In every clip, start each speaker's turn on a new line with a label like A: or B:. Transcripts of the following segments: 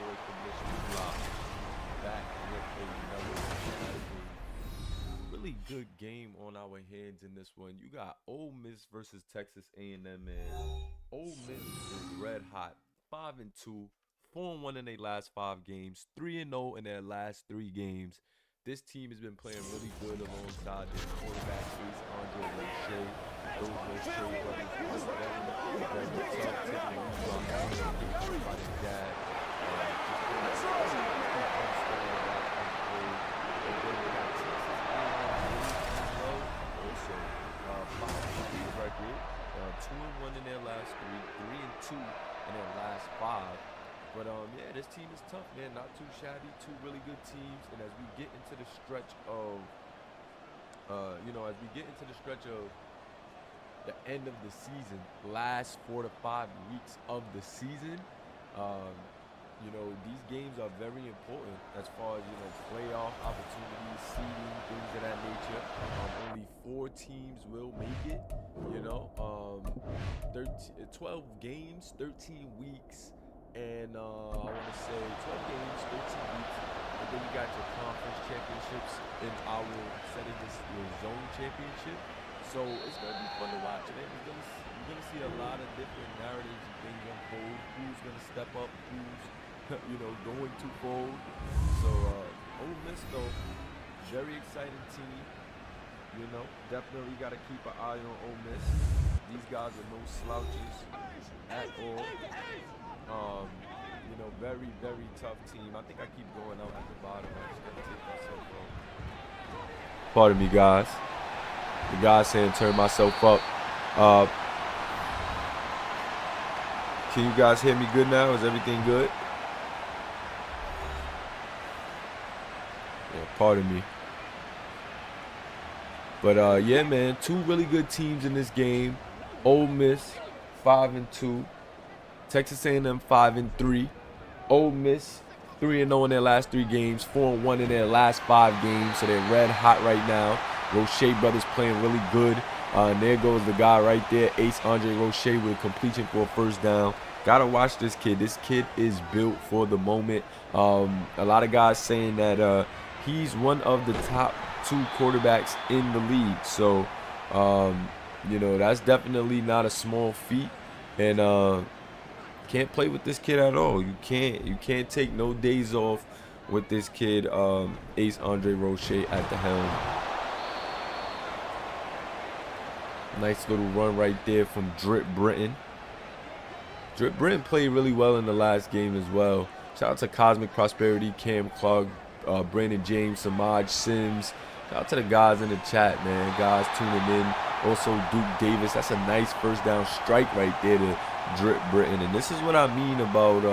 A: boy Commission Block back with another really good game on our hands in this one. You got Ole Miss versus Texas A&M, man. Ole Miss is red hot, 5-2, 4-1 in their last 5 games, 3-0 in their last 3 games. This team has been playing really good alongside their quarterback, Ace Andre Lachey. Those Lachey brothers are very tough, taking a lead by their dad. Also, 5-2 record, 2-1 in their last 3, 3-2 in their last 5. But yeah, this team is tough, man. Not too shabby. 2 really good teams. And as we get into the stretch of, the end of the season, last 4 to 5 weeks of the season, these games are very important as far as playoff opportunities, seeding, things of that nature. Only 4 teams will make it. 12 games, 13 weeks. And I want to say 12 games, 13 weeks, and then you got your conference championships in our setting this your zone championship. So it's gonna be fun to watch, man. You're gonna see a lot of different narratives and things unfold. Who's gonna step up? Who's going to fold? So Ole Miss though, very exciting team. Definitely got to keep an eye on Ole Miss. These guys are no slouches at all. Very, very tough team. I think I keep going out at the bottom. I just gotta take myself off. Pardon me, guys. The guy's saying turn myself up. Can you guys hear me good now? Is everything good? Yeah, pardon me. But yeah, man, 2 really good teams in this game. Ole Miss 5-2. Texas A&M 5-3. Ole Miss 3-0 in their last 3 games, 4-1 in their last 5 games. So they're red hot right now. Roche brothers playing really good. And there goes the guy right there, Ace Andre Roche with completion for a first down. Gotta watch this kid. This kid is built for the moment. A lot of guys saying that he's one of the top 2 quarterbacks in the league. So that's definitely not a small feat. And can't play with this kid at all. You can't take no days off with this kid, Ace Andre Roche at the helm. Nice little run right there from Drip Britton. Drip Britton played really well in the last game as well. Shout out to Cosmic Prosperity, Cam Clark, Brandon James, Samaj Sims. Shout out to the guys in the chat, man. Guys tuning in. Also Duke Davis. That's a nice first down strike right there to Drip Britton. And this is what I mean about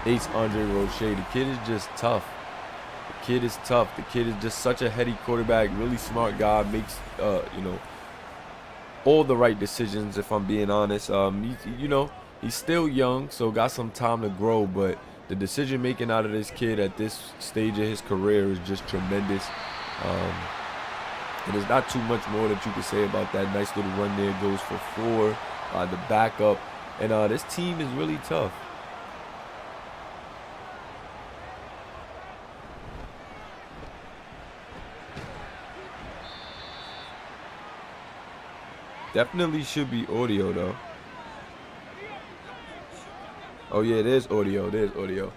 A: Ace Andre Roche. The kid is just tough. The kid is tough. The kid is just such a heady quarterback, really smart guy, makes all the right decisions, if I'm being honest. He's still young, so got some time to grow, but the decision making out of this kid at this stage of his career is just tremendous. And there's not too much more that you can say about that. Nice little run there, goes for 4. The backup. And this team is really tough. Definitely should be audio, though. Oh, yeah, there's audio. There's audio.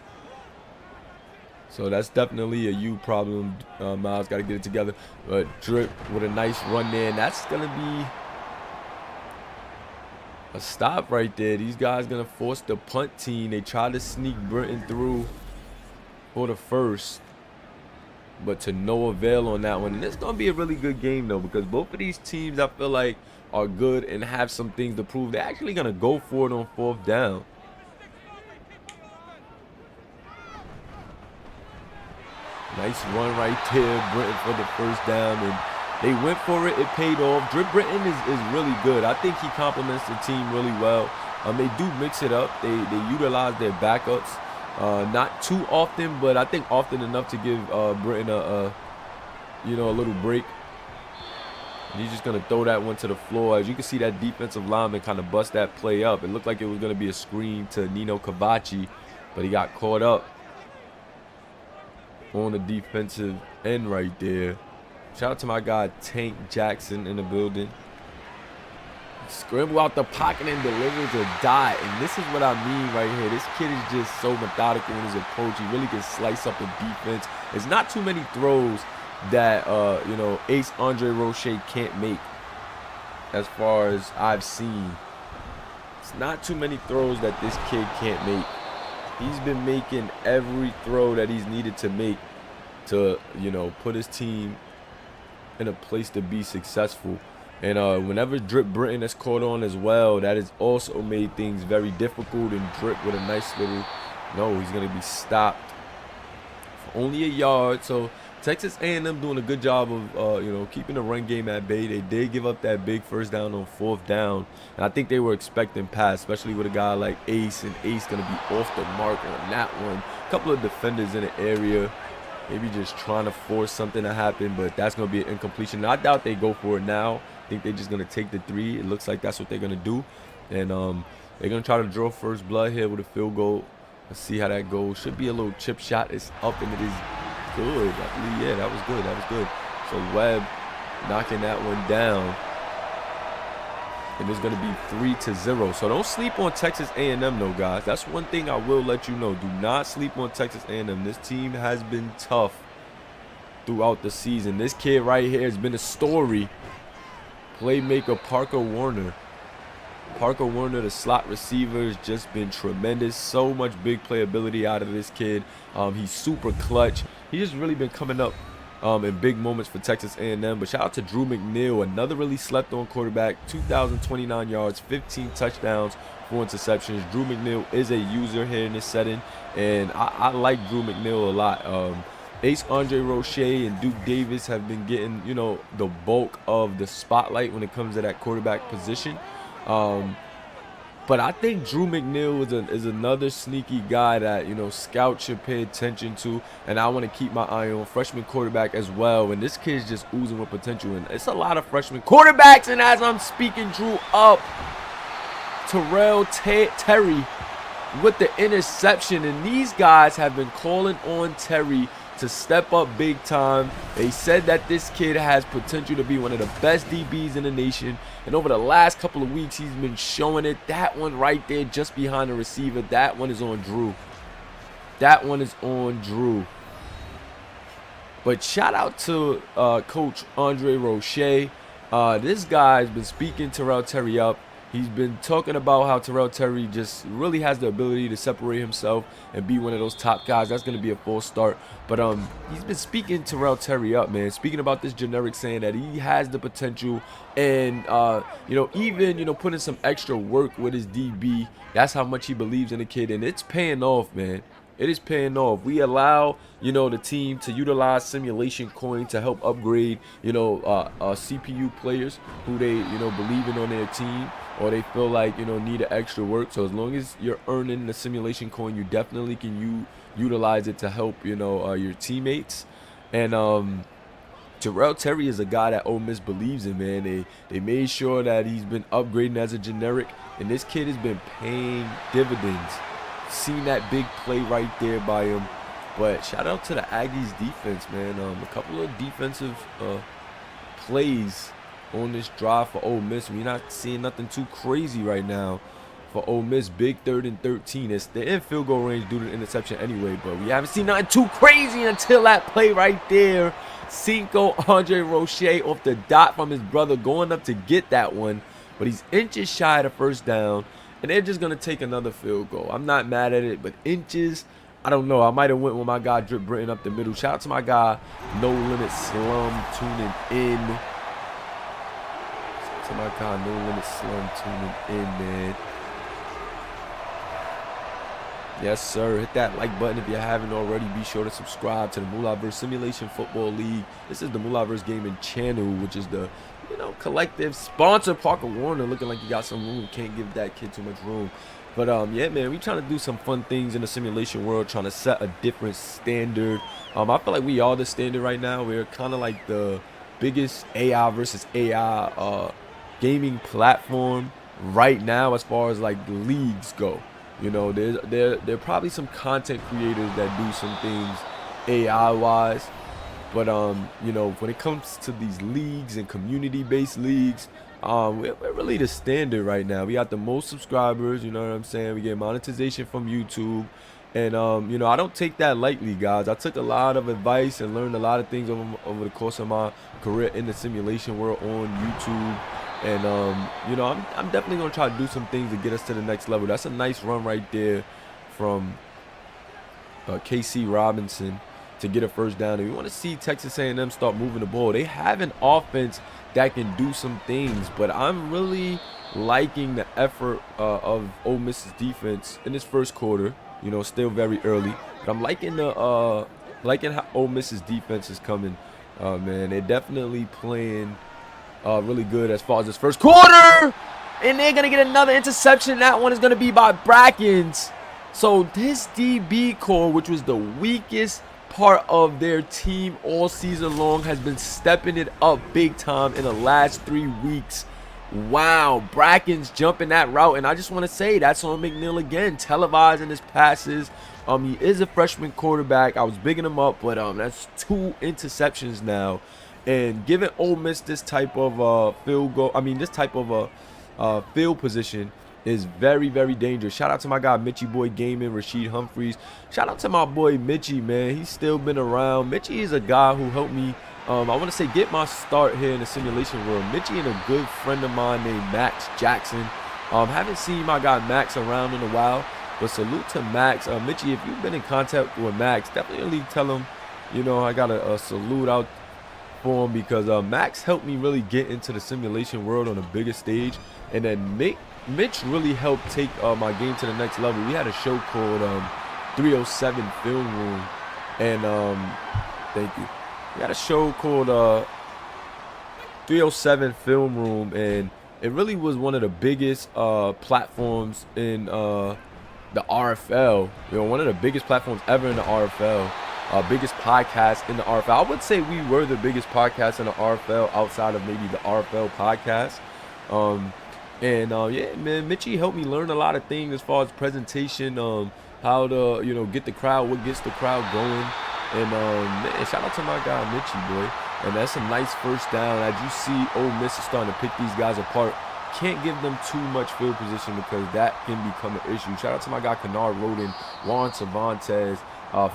A: So that's definitely a you problem. Miles got to get it together. But Drip with a nice run there. And that's going to be a stop right there. These guys going to force the punt team. They tried to sneak Britton through for the first, but to no avail on that one. And it's going to be a really good game, though, because both of these teams, I feel like, are good and have some things to prove. They're actually going to go for it on 4th down. Nice run right there, Britton for the first down, and they went for it. It paid off. Drip Britton is really good. I think he complements the team really well. They do mix it up. They utilize their backups, not too often, but I think often enough to give Britton a little break. And he's just gonna throw that one to the floor. As you can see, that defensive lineman kind of bust that play up. It looked like it was gonna be a screen to Nino Cavacci, but he got caught up. on the defensive end right there. Shout out to my guy Tank Jackson in the building. Scramble out the pocket and delivers a dot. And this is what I mean right here. This kid is just so methodical in his approach. He really can slice up the defense. There's not too many throws that, you know, Ace Andre Roche can't make as far as I've seen. It's not too many throws that this kid can't make. He's been making every throw that he's needed to make to, you know, put his team in a place to be successful. And whenever Drip Britton has caught on as well, that has also made things very difficult. And Drip with a nice little, no, he's going to be stopped for only a yard. So Texas A&M doing a good job of, you know, keeping the run game at bay. They did give up that big first down on 4th down. And I think they were expecting pass, especially with a guy like Ace. And Ace going to be off the mark on that one. A couple of defenders in the area. Maybe just trying to force something to happen, but that's going to be an incompletion. I doubt they go for it now. I think they're just going to take the 3. It looks like that's what they're going to do. And they're going to try to draw first blood here with a field goal. Let's see how that goes. Should be a little chip shot. It's up, and it is good. I believe, yeah, that was good. That was good. So Webb knocking that one down. And it's going to be 3-0. So don't sleep on Texas A&M, though, guys. That's one thing I will let you know. Do not sleep on Texas A&M. This team has been tough throughout the season. This kid right here has been a story. Playmaker Parker Warner. Parker Warner, the slot receiver, has just been tremendous. So much big playability out of this kid. He's super clutch. He's just really been coming up in big moments for Texas A&M. But shout out to Drew McNeil, another really slept-on quarterback. 2,029 yards, 15 touchdowns, 4 interceptions. Drew McNeil is a user here in this setting, and I like Drew McNeil a lot. Ace Andre Roche and Duke Davis have been getting, you know, the bulk of the spotlight when it comes to that quarterback position. But I think Drew McNeil is another sneaky guy that, you know, scouts should pay attention to, and I want to keep my eye on. Freshman quarterback as well, and this kid's just oozing with potential, and it's a lot of freshman quarterbacks. And as I'm speaking Drew up, Terrell Terry with the interception, and these guys have been calling on Terry to step up big time. They said that this kid has potential to be one of the best DBs in the nation, and over the last couple of weeks he's been showing it. That one right there just behind the receiver, that one is on Drew. That one is on Drew. But shout out to Coach Andre Roche. This guy's been speaking Terrell Terry up. He's been talking about how Terrell Terry just really has the ability to separate himself and be one of those top guys. That's going to be a full start. But he's been speaking Terrell Terry up, man. Speaking about this generic, saying that he has the potential, and you know, even, you know, putting some extra work with his DB. That's how much he believes in the kid, and it's paying off, man. It is paying off. We allow, you know, the team to utilize simulation coin to help upgrade, you know, CPU players who they, you know, believe in on their team, or they feel like, you know, need an extra work. So as long as you're earning the simulation coin, you definitely can utilize it to help, you know, your teammates. And Terrell Terry is a guy that Ole Miss believes in, man. They made sure that he's been upgrading as a generic, and this kid has been paying dividends. Seen that big play right there by him. But shout out to the Aggies defense, man. A couple of defensive plays on this drive for Ole Miss. We're not seeing nothing too crazy right now for Ole Miss. Big 3rd and 13. It's the in field goal range due to the interception anyway, but we haven't seen nothing too crazy until that play right there. Cinco Andre Roche off the dot from his brother, going up to get that one, but he's inches shy of the first down. And they're just going to take another field goal. I'm not mad at it, but inches, I don't know. I might have went with my guy Drip Britton up the middle. Shout out to my guy No Limit Slum tuning in. Shout out to my guy No Limit Slum tuning in, man. Yes, sir. Hit that like button if you haven't already. Be sure to subscribe to the Moolahverse Simulation Football League. This is the Moolahverse Gaming channel, which is the, you know, collective sponsor. Parker Warner looking like you got some room. Can't give that kid too much room. But yeah, man, we trying to do some fun things in the simulation world, trying to set a different standard. I feel like we are the standard right now. We're kind of like the biggest AI versus AI gaming platform right now as far as like the leagues go. You know, there are probably some content creators that do some things AI-wise. But, you know, when it comes to these leagues and community-based leagues, we're really the standard right now. We got the most subscribers, you know what I'm saying? We get monetization from YouTube. And, you know, I don't take that lightly, guys. I took a lot of advice and learned a lot of things over the course of my career in the simulation world on YouTube. And, you know, I'm definitely going to try to do some things to get us to the next level. That's a nice run right there from KC Robinson to get a first down. And we want to see Texas A&M start moving the ball. They have an offense that can do some things, but I'm really liking the effort of Ole Miss's defense in this first quarter. You know, still very early, but I'm liking the liking how Ole Miss's defense is coming. Man, they're definitely playing really good as far as this first quarter, and they're gonna get another interception. That one is gonna be by Brackens. So this DB core, which was the weakest part of their team all season long, has been stepping it up big time in the last 3 weeks. Wow, Brackens jumping that route, and I just want to say that's on McNeil again, televising his passes. He is a freshman quarterback. I was bigging him up, but that's 2 interceptions now, and giving Ole Miss this type of this type of field position is very, very dangerous. Shout out to my guy Mitchie Boy Gaming, Rasheed Humphreys. Shout out to my boy Mitchie, man. He's still been around. Mitchie is a guy who helped me. I want to say get my start here in the simulation world. Mitchie and a good friend of mine named Max Jackson. Haven't seen my guy Max around in a while, but salute to Max. Mitchie, if you've been in contact with Max, definitely tell him, you know, I got a salute out for him, because Max helped me really get into the simulation world on a bigger stage, and then Mitch really helped take my game to the next level. We had a show called 307 Film Room, and thank you. We had a show called 307 Film Room, and it really was one of the biggest platforms in the RFL. You know, one of the biggest platforms ever in the RFL. Biggest podcast in the RFL. I would say we were the biggest podcast in the RFL outside of maybe the RFL podcast. Yeah, man, Mitchie helped me learn a lot of things as far as presentation, how to, you know, get the crowd, what gets the crowd going. And man, shout out to my guy Mitchie, boy. And that's a nice first down. As you see, Ole Miss is starting to pick these guys apart. Can't give them too much field position, because that can become an issue. Shout out to my guy Kennard Roden, Juan Cervantes,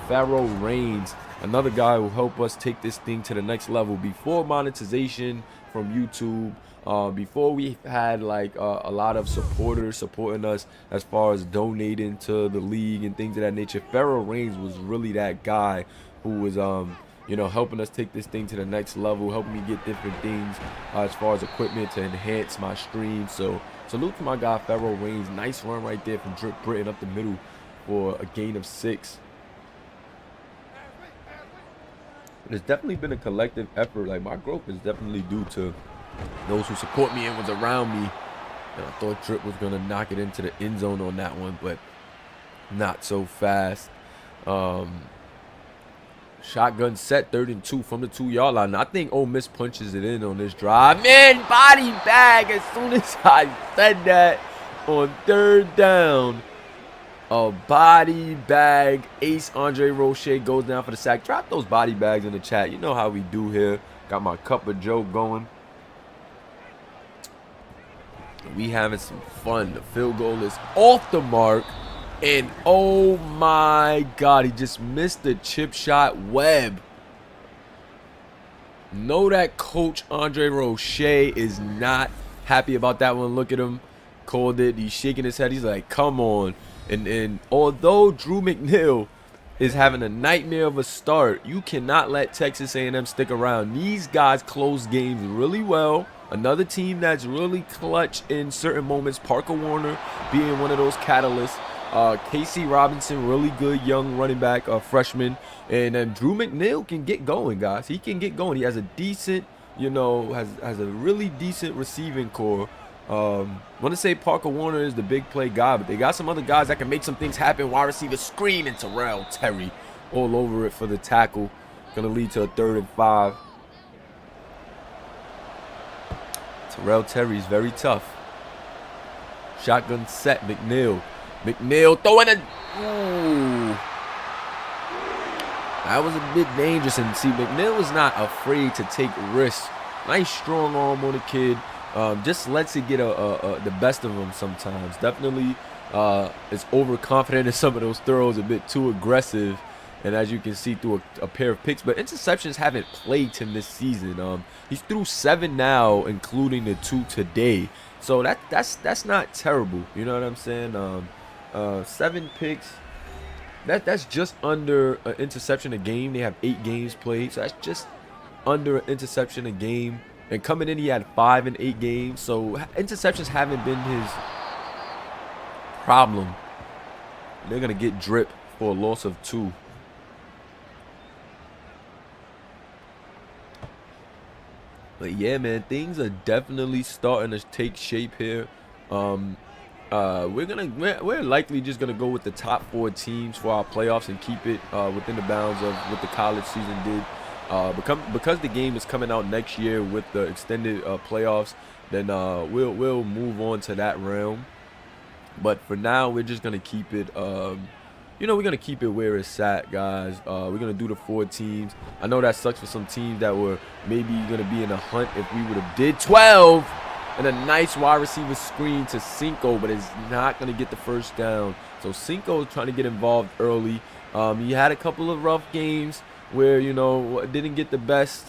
A: Pharaoh Reigns, another guy who will help us take this thing to the next level. Before monetization from YouTube, before we had like a lot of supporters supporting us as far as donating to the league and things of that nature, Pharaoh Reigns was really that guy who was you know, helping us take this thing to the next level, helping me get different things as far as equipment to enhance my stream. So salute to my guy Pharaoh Reigns. Nice run right there from Drip Britton up the middle for a gain of 6. It's definitely been a collective effort. Like, my growth is definitely due to those who support me and was around me. And I thought Drip was going to knock it into the end zone on that one, but not so fast. Shotgun set, 3rd and 2 from the 2-yard line. I think Ole Miss punches it in on this drive. Man, body bag as soon as I said that on 3rd down. A body bag. Ace Andre Roche goes down for the sack. Drop those body bags in the chat. You know how we do here. Got my cup of Joe going. We having some fun. The field goal is off the mark. And oh my God, he just missed the chip shot. Webb. Know that Coach Andre Roche is not happy about that one. Look at him. Called it. He's shaking his head. He's like, come on. And although Drew McNeil is having a nightmare of a start, you cannot let Texas A&M stick around. These guys close games really well. Another team that's really clutch in certain moments. Parker Warner being one of those catalysts. KC Robinson, really good young running back, freshman. And then Drew McNeil can get going, guys. He can get going. He has a decent, you know, has a really decent receiving core. Want to say Parker Warner is the big play guy, but they got some other guys that can make some things happen. Wide receiver screen, and Terrell Terry all over it for the tackle. Gonna lead to a 3rd and 5. Terrell Terry is very tough. Shotgun set, McNeil. McNeil throwing a... Ooh. That was a bit dangerous, and see, McNeil was not afraid to take risks. Nice strong arm on the kid. Just lets it get the best of him sometimes. Definitely is overconfident in some of those throws, a bit too aggressive. And as you can see through a pair of picks, but interceptions haven't plagued him this season. He's through 7 now, including the 2 today. So that's not terrible. You know what I'm saying? 7 picks. That's just under an interception a game. They have 8 games played, so that's just under an interception a game. And coming in, he had 5 in 8 games. So interceptions haven't been his problem. They're gonna get drip for a loss of 2. But yeah, man, things are definitely starting to take shape here. We're likely just gonna go with the top 4 teams for our playoffs and keep it within the bounds of what the college season did. Because the game is coming out next year with the extended playoffs, then we'll move on to that realm. But for now, we're just gonna keep it. We're gonna keep it where it's at, guys. We're gonna do the 4 teams. I know that sucks for some teams that were maybe gonna be in a hunt if we would have did 12 and a nice wide receiver screen to Cinco, but it's not gonna get the first down. So Cinco is trying to get involved early. He had a couple of rough games where didn't get the best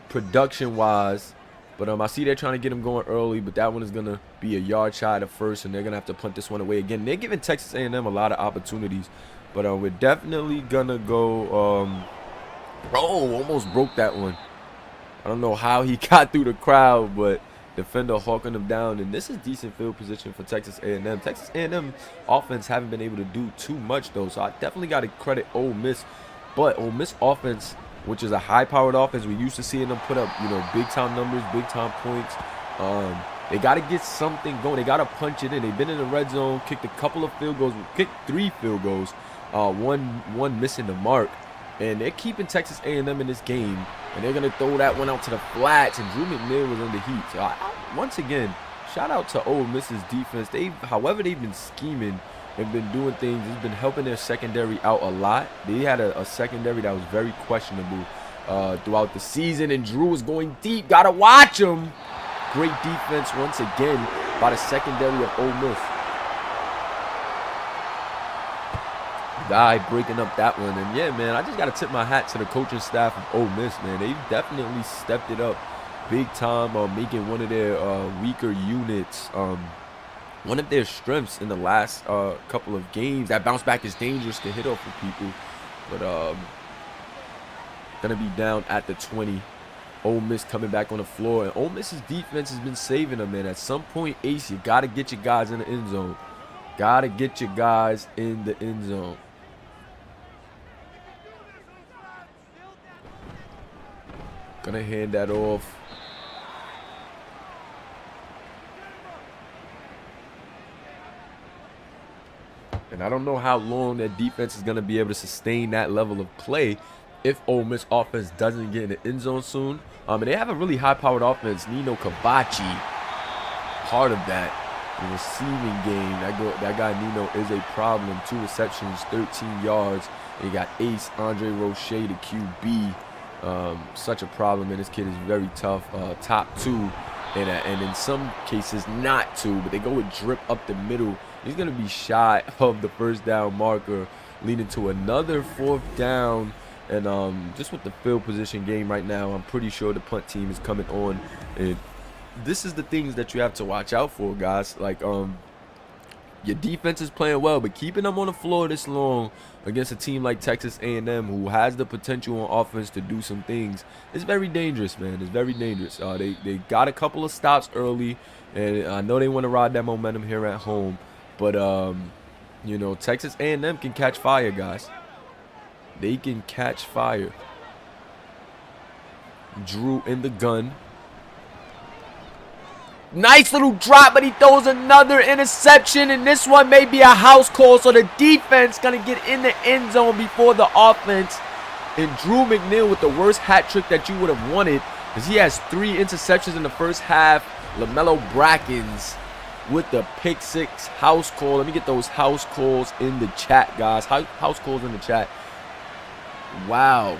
A: production wise. But I see they're trying to get him going early, but that one is going to be a yard shy of first, and they're going to have to punt this one away again. They're giving Texas A&M a lot of opportunities, but we're definitely going to go almost broke that one. I don't know how he got through the crowd, but defender hawking him down, and this is decent field position for Texas A&M. Texas A&M offense haven't been able to do too much, though, so I definitely got to credit Ole Miss. But Ole Miss offense, which is a high-powered offense, we used to seeing them put up, big-time numbers, big-time points. They got to get something going. They got to punch it in. They've been in the red zone, kicked a couple of field goals, kicked 3 field goals, one missing the mark. And they're keeping Texas A&M in this game, and they're going to throw that one out to the flats, and Drew McNeil was under heat. So once again, shout out to Ole Miss's defense. However they've been scheming and been doing things, it's been helping their secondary out a lot. They had a secondary that was very questionable throughout the season, and Drew was going deep. Gotta watch him. Great defense once again by the secondary of Ole Miss. Guy breaking up that one, and yeah, man, I just gotta tip my hat to the coaching staff of Ole Miss, man. They definitely stepped it up big time, making one of their weaker units one of their strengths in the last couple of games. That bounce back is dangerous to hit off of people, but gonna be down at the 20. Ole Miss coming back on the floor, and Ole Miss's defense has been saving them, man. At some point, Ace, you gotta get your guys in the end zone. Gotta get your guys in the end zone. Gonna hand that off. And I don't know how long that defense is going to be able to sustain that level of play if Ole Miss offense doesn't get in the end zone soon. And they have a really high-powered offense. Nino Kabachi, part of that. The receiving game, that guy Nino is a problem. 2 receptions, 13 yards. And you got Ace, Andre Roche, the QB. Such a problem, and this kid is very tough. Top 2, and in some cases not 2, but they go with drip up the middle. He's going to be shy of the first down marker, leading to another 4th down. And just with the field position game right now, I'm pretty sure the punt team is coming on. And this is the things that you have to watch out for, guys. Like, your defense is playing well, but keeping them on the floor this long against a team like Texas A&M, who has the potential on offense to do some things, is very dangerous, man. It's very dangerous. They got a couple of stops early, and I know they want to ride that momentum here at home. But, Texas A&M can catch fire, guys. They can catch fire. Drew in the gun. Nice little drop, but he throws another interception, and this one may be a house call, so the defense going to get in the end zone before the offense. And Drew McNeil with the worst hat trick that you would have wanted, because he has 3 interceptions in the first half. LaMelo Brackens with the pick 6 house call. Let me get those house calls in the chat, guys. House calls in the chat. wow,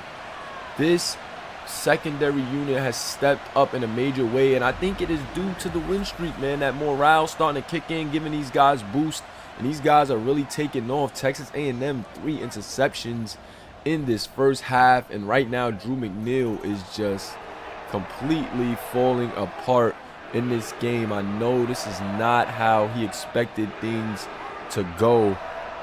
A: this secondary unit has stepped up in a major way, and I think it is due to the win streak, man. That morale starting to kick in, giving these guys boost, and these guys are really taking off. Texas A&M 3 interceptions in this first half, and right now Drew McNeil is just completely falling apart in this game. I know this is not how he expected things to go.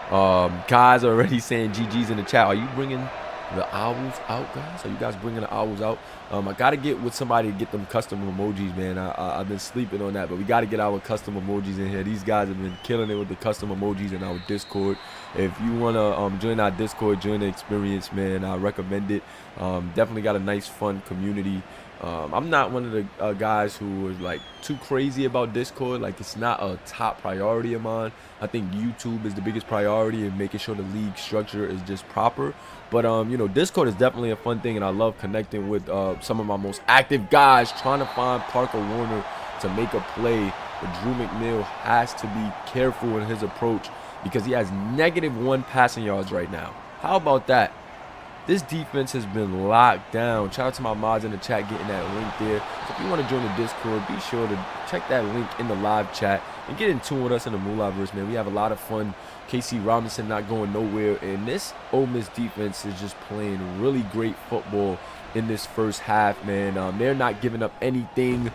A: Guys are already saying GG's in the chat. Are you bringing the owls out, guys? Are you guys bringing the owls out? I gotta get with somebody to get them custom emojis, man. I've been sleeping on that, but we gotta get our custom emojis in here. These guys have been killing it with the custom emojis in our Discord. If you wanna join our Discord, join the experience, man, I recommend it. Definitely got a nice, fun community. I'm not one of the guys who is like too crazy about Discord. Like, it's not a top priority of mine. I think YouTube is the biggest priority, and making sure the league structure is just proper. But you know, Discord is definitely a fun thing, and I love connecting with some of my most active guys, trying to find Parker Warner to make a play. But Drew McNeil has to be careful in his approach, because he has -1 passing yards right now. How about that? This defense has been locked down. Shout out to my mods in the chat getting that link there. So if you want to join the Discord, be sure to check that link in the live chat and get in tune with us in the Moolahverse, man. We have a lot of fun. Casey Robinson not going nowhere, and this Ole Miss defense is just playing really great football in this first half, man. They're not giving up anything.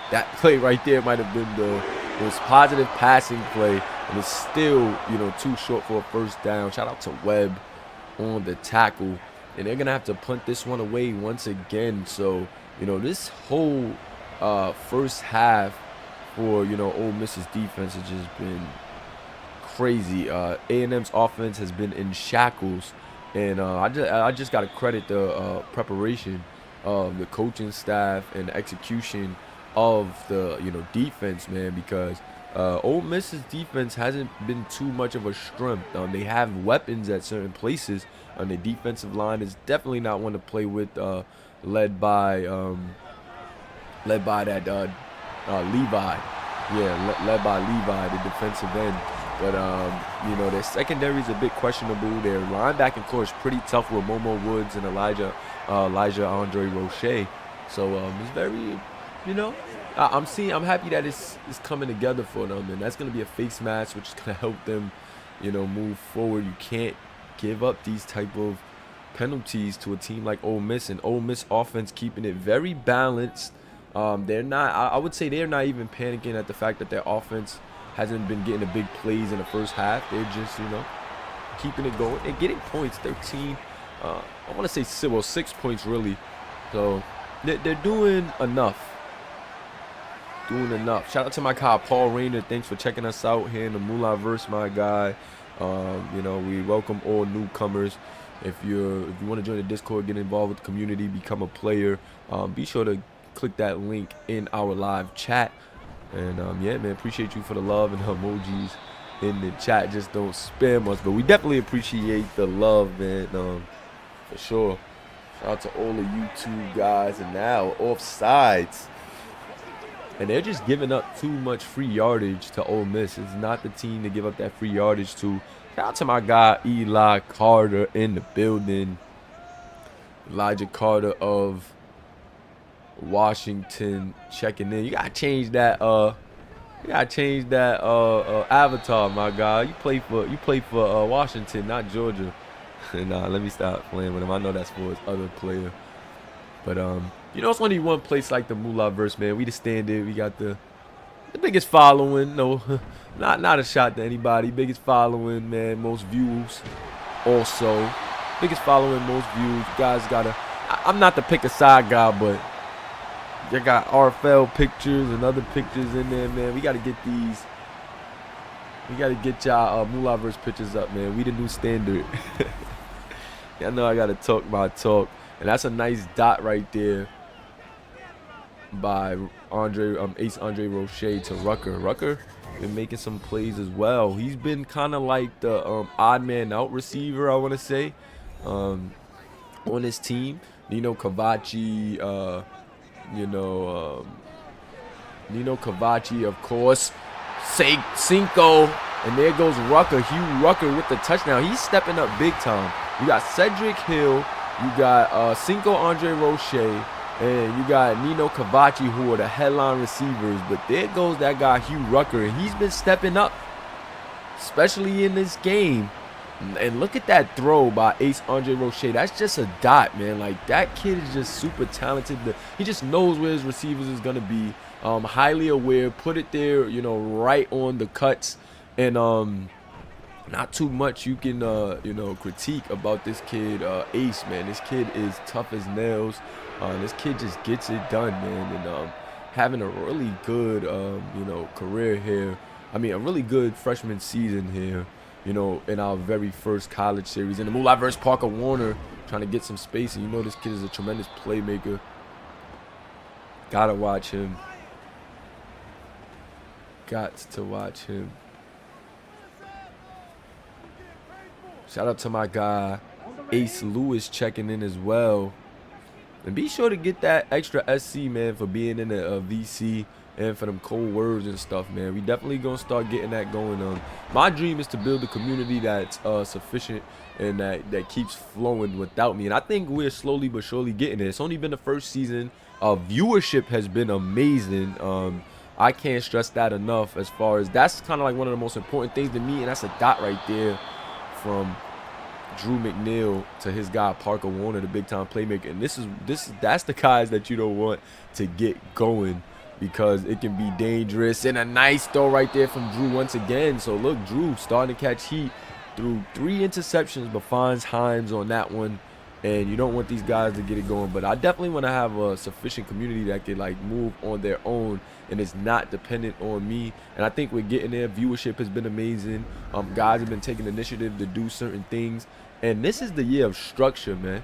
A: That play right there might have been the most positive passing play, and it's still, you know, too short for a first down. Shout out to Webb on the tackle, and they're gonna have to punt this one away once again. So, you know, this whole first half for, you know, Ole Miss's defense has just been crazy. A&M's offense has been in shackles, and I just gotta credit the preparation of the coaching staff and the execution of the, you know, defense, man, because Ole Miss's defense hasn't been too much of a strength. They have weapons at certain places, and the defensive line is definitely not one to play with, led by that Levi. Yeah, led by Levi, the defensive end. But you know, their secondary is a bit questionable. Their linebacking core is pretty tough with Momo Woods and Elijah Andre Roche. So it's very, you know, I'm happy that it's coming together for them, and that's going to be a face mask, which is going to help them, you know, move forward. You can't give up these type of penalties to a team like Ole Miss, and Ole Miss offense keeping it very balanced. They're not, I would say they're not even panicking at the fact that their offense hasn't been getting the big plays in the first half. They're just, you know, keeping it going. They're getting points, 13. I want to say 6 points really. So they're doing enough. Shout out to my guy Paul Rayner. Thanks for checking us out here in the Moolahverse, my guy. You know, we welcome all newcomers. If you want to join the Discord, get involved with the community, become a player, be sure to click that link in our live chat. And yeah, man, appreciate you for the love and emojis in the chat. Just don't spam us, but we definitely appreciate the love, man, for sure. Shout out to all of you two guys. And now offsides. And they're just giving up too much free yardage to Ole Miss. It's not the team to give up that free yardage to. Shout out to my guy Eli Carter in the building. Elijah Carter of Washington checking in. You gotta change that avatar, my guy. You play for Washington, not Georgia. Nah, let me stop playing with him. I know that's for his other player. But you know, it's only one place like the Moolahverse, man. We the standard. We got the biggest following. No, not a shot to anybody. Biggest following, man. Most views. Also, biggest following, most views. You guys gotta. I'm not the pick a side guy, but you got RFL pictures and other pictures in there, man. We gotta get these. We gotta get y'all Moolahverse pictures up, man. We the new standard. I know I gotta talk my talk, and that's a nice dot right there by Ace Andre Roche to Rucker. Rucker been making some plays as well. He's been kind of like the odd man out receiver, I want to say, on his team. Nino Cavacci, Nino Cavacci, of course. Cinco And there goes Rucker, Hugh Rucker with the touchdown. He's stepping up big time. You got Cedric Hill, you got Cinco Andre Roche, and you got Nino Cavacci, who are the headline receivers. But there goes that guy Hugh Rucker, and he's been stepping up, especially in this game. And look at that throw by Ace Andre Roche. That's just a dot, man. Like, that kid is just super talented. He just knows where his receivers is going to be. Highly aware. Put it there, you know, right on the cuts. And not too much you can, you know, critique about this kid, Ace, man. This kid is tough as nails. This kid just gets it done, man. And having a really good, you know, career here. I mean, a really good freshman season here. You know, in our very first college series. In the Moolah versus Parker Warner, trying to get some space. And you know this kid is a tremendous playmaker. Gotta watch him. Got to watch him. Shout out to my guy, Ace Lewis, checking in as well. And be sure to get that extra SC, man, for being in a VC. And for them cold words and stuff, man. We definitely gonna start getting that going on. My dream is to build a community that's sufficient and that keeps flowing without me. And I think we're slowly but surely getting it. It's only been the first season. Viewership has been amazing. I can't stress that enough. As far as that's kind of like one of the most important things to me, and that's a dot right there from Drew McNeil to his guy Parker Warner, the big time playmaker. And that's the guys that you don't want to get going, because it can be dangerous. And a nice throw right there from Drew once again. So look, Drew starting to catch heat through 3 interceptions, but finds Himes on that one. And you don't want these guys to get it going. But I definitely want to have a sufficient community that can like move on their own and is not dependent on me. And I think we're getting there. Viewership has been amazing. Guys have been taking initiative to do certain things. And this is the year of structure, man.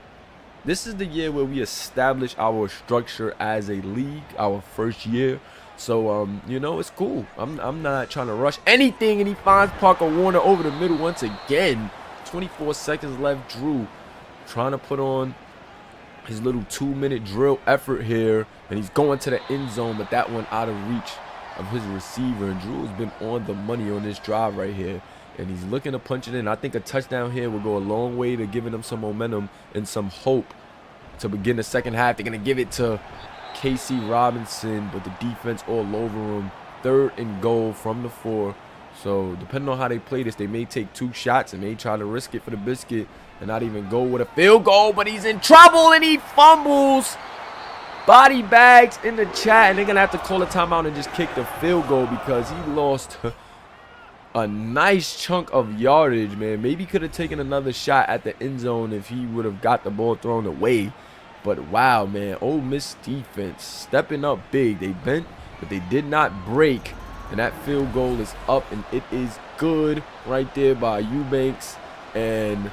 A: This is the year where we establish our structure as a league, our first year. So, you know, it's cool. I'm not trying to rush anything. And he finds Parker Warner over the middle once again. 24 seconds left. Drew trying to put on his little 2-minute drill effort here. And he's going to the end zone, but that one out of reach of his receiver. And Drew has been on the money on this drive right here. And he's looking to punch it in. I think a touchdown here will go a long way to giving them some momentum and some hope to begin the second half. They're going to give it to Casey Robinson, but the defense all over him. 3rd and goal from the 4. So depending on how they play this, they may take 2 shots and may try to risk it for the biscuit and not even go with a field goal. But he's in trouble and he fumbles. Body bags in the chat, and they're going to have to call a timeout and just kick the field goal because he lost a nice chunk of yardage, man. Maybe could have taken another shot at the end zone if he would have got the ball thrown away. But wow, man, Ole Miss defense stepping up big. They bent, but they did not break. And that field goal is up, and it is good right there by Eubanks. And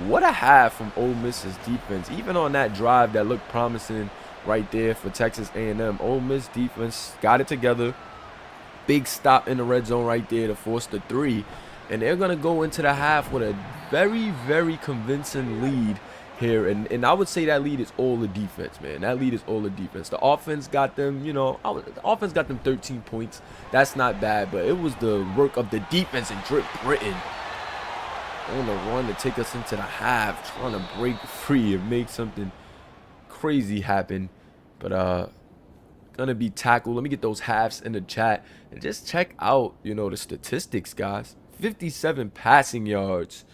A: what a half from Ole Miss's defense. Even on that drive that looked promising right there for Texas A&M, Ole Miss defense got it together. Big stop in the red zone right there to force the 3. And they're going to go into the half with a very, very convincing lead here. And I would say that lead is all the defense, man. That lead is all the defense. The offense got them, you know, the offense got them 13 points. That's not bad, but it was the work of the defense and Drip Britton on the run to take us into the half, trying to break free and make something crazy happen. But gonna be tackled. Let me get those halves in the chat and just check out, you know, the statistics, guys. 57 passing yards,